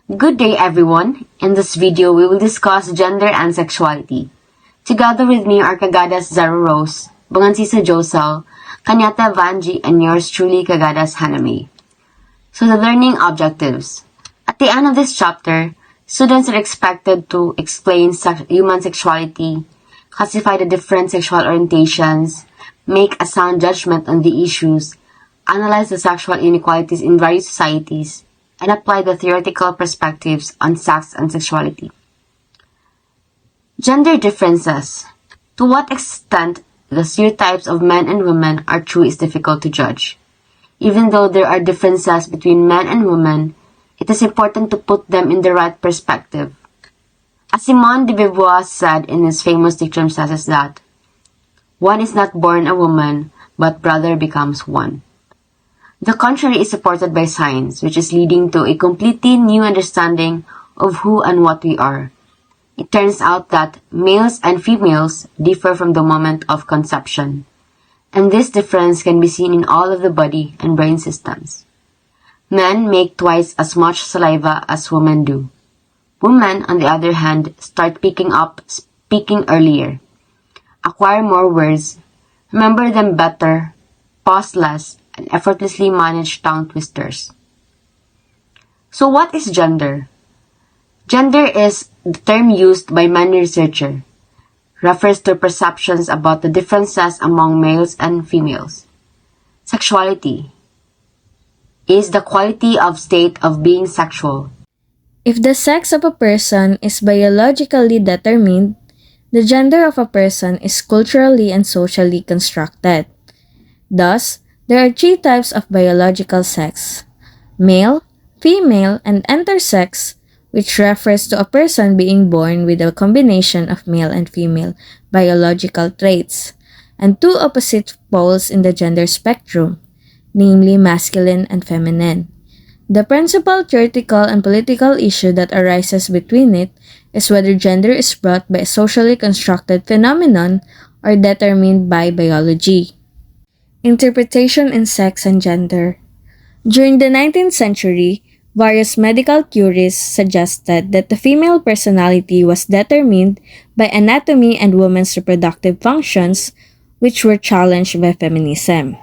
Good day everyone! In this video, we will discuss gender and sexuality. Together with me are Kagadas Zara Rose, Bungansisa Josel, Kanyata Vanji, and yours truly Kagadas Haname. So the learning objectives. At the end of this chapter, students are expected to explain human sexuality, classify the different sexual orientations, make a sound judgment on the issues, analyze the sexual inequalities in various societies, and apply the theoretical perspectives on sex and sexuality. Gender differences. To what extent the stereotypes of men and women are true is difficult to judge. Even though there are differences between men and women, it is important to put them in the right perspective. As Simone de Beauvoir said in his famous dictum says that, "One is not born a woman, but brother becomes one." The contrary is supported by science, which is leading to a completely new understanding of who and what we are. It turns out that males and females differ from the moment of conception, and this difference can be seen in all of the body and brain systems. Men make twice as much saliva as women do. Women, on the other hand, start picking up speaking earlier, acquire more words, remember them better, pause less, and effortlessly manage tongue twisters. So what is gender? Gender is the term used by many researchers, refers to perceptions about the differences among males and females. Sexuality is the quality of state of being sexual. If the sex of a person is biologically determined, the gender of a person is culturally and socially constructed. Thus, there are three types of biological sex: male, female, and intersex, which refers to a person being born with a combination of male and female biological traits, and two opposite poles in the gender spectrum, namely masculine and feminine. The principal theoretical and political issue that arises between it is whether gender is brought by a socially constructed phenomenon or determined by biology. Interpretation in sex and gender. During the 19th century, various medical theorists suggested that the female personality was determined by anatomy and women's reproductive functions, which were challenged by feminism.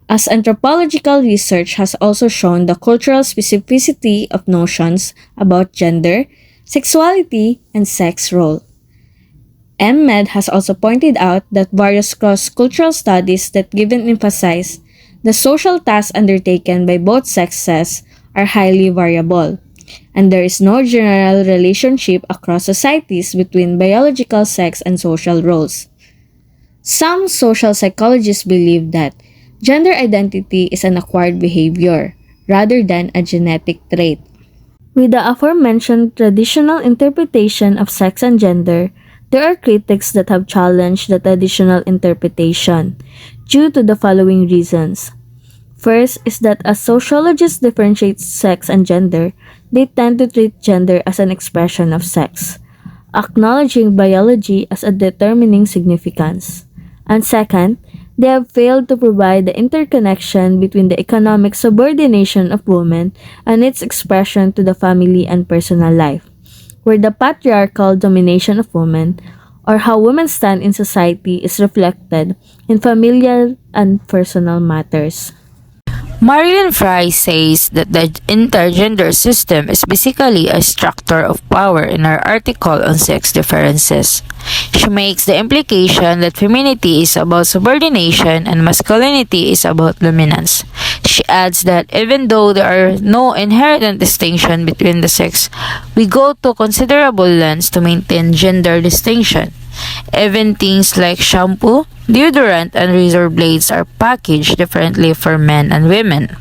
As anthropological research has also shown the cultural specificity of notions about gender, sexuality, and sex role. M.Med has also pointed out that various cross-cultural studies that give and emphasize the social tasks undertaken by both sexes are highly variable, and there is no general relationship across societies between biological sex and social roles. Some social psychologists believe that gender identity is an acquired behavior rather than a genetic trait. With the aforementioned traditional interpretation of sex and gender, there are critics that have challenged the traditional interpretation due to the following reasons. First is that as sociologists differentiate sex and gender, they tend to treat gender as an expression of sex, acknowledging biology as a determining significance. And second, they have failed to provide the interconnection between the economic subordination of women and its expression to the family and personal life, where the patriarchal domination of women, or how women stand in society, is reflected in familial and personal matters. Marilyn Fry says that the intergender system is basically a structure of power in her article on sex differences. She makes the implication that femininity is about subordination and masculinity is about dominance. She adds that even though there are no inherent distinction between the sex, we go to considerable lengths to maintain gender distinction. Even things like shampoo, deodorant, and razor blades are packaged differently for men and women.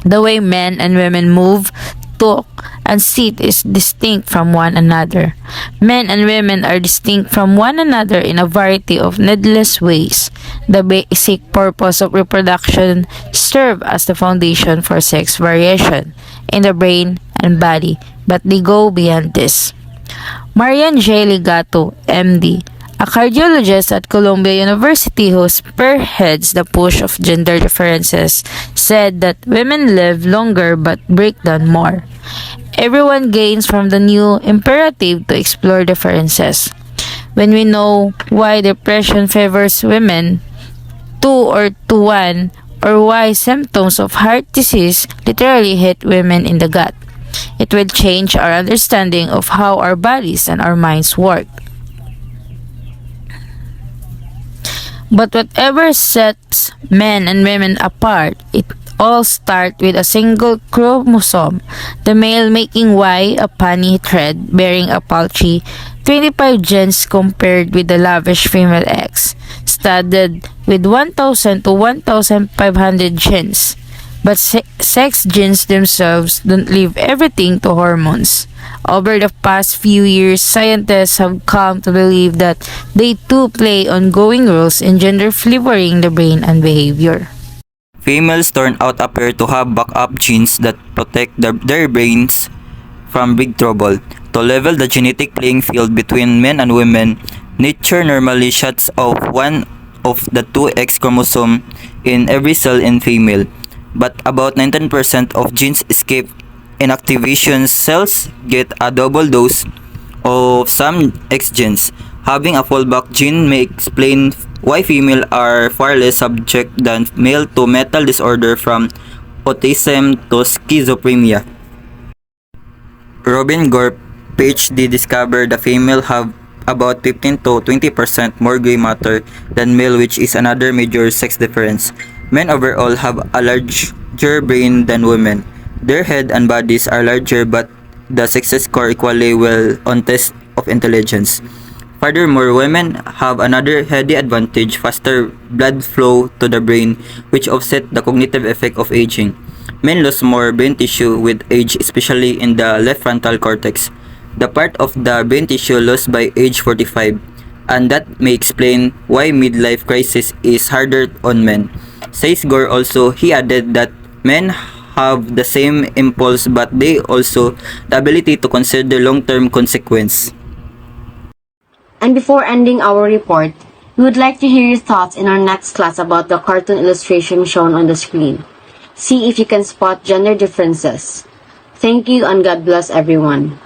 The way men and women move, talk, and sit is distinct from one another. Men and women are distinct from one another in a variety of needless ways. The basic purpose of reproduction serves as the foundation for sex variation in the brain and body, but they go beyond this. Marian J. Ligato, MD, a cardiologist at Columbia University who spearheads the push of gender differences, said that women live longer but break down more. everyone gains from the new imperative to explore differences. When we know why depression favors women 2 or 1, or why symptoms of heart disease literally hit women in the gut, it will change our understanding of how our bodies and our minds work. But whatever sets men and women apart, it all starts with a single chromosome, the male making Y a punny thread bearing a paltry 25 genes compared with the lavish female X, studded with 1,000 to 1,500 genes. But sex genes themselves don't leave everything to hormones. Over the past few years, scientists have come to believe that they too play ongoing roles in gender flavoring the brain and behavior. Females turn out appear to have backup genes that protect their brains from big trouble. To level the genetic playing field between men and women, nature normally shuts off one of the two X chromosome in every cell in female, but about 19% of genes escape inactivation. Cells get a double dose of some X genes. Having a fallback gene may explain why female are far less subject than male to mental disorder, from autism to schizophrenia. Robin Gorp, PhD, discovered that female have about 15 to 20% more gray matter than male, which is another major sex difference. Men overall have a larger brain than women. Their head and bodies are larger, but the sexes score equally well on tests of intelligence. Furthermore, women have another heady advantage: faster blood flow to the brain, which offset the cognitive effect of aging. Men lose more brain tissue with age, especially in the left frontal cortex, the part of the brain tissue lost by age 45, and that may explain why midlife crisis is harder on men. Says Gore. Also, he added that men have the same impulse, but they also the ability to consider long-term consequence. And before ending our report, we would like to hear your thoughts in our next class about the cartoon illustration shown on the screen. See if you can spot gender differences. Thank you and God bless everyone.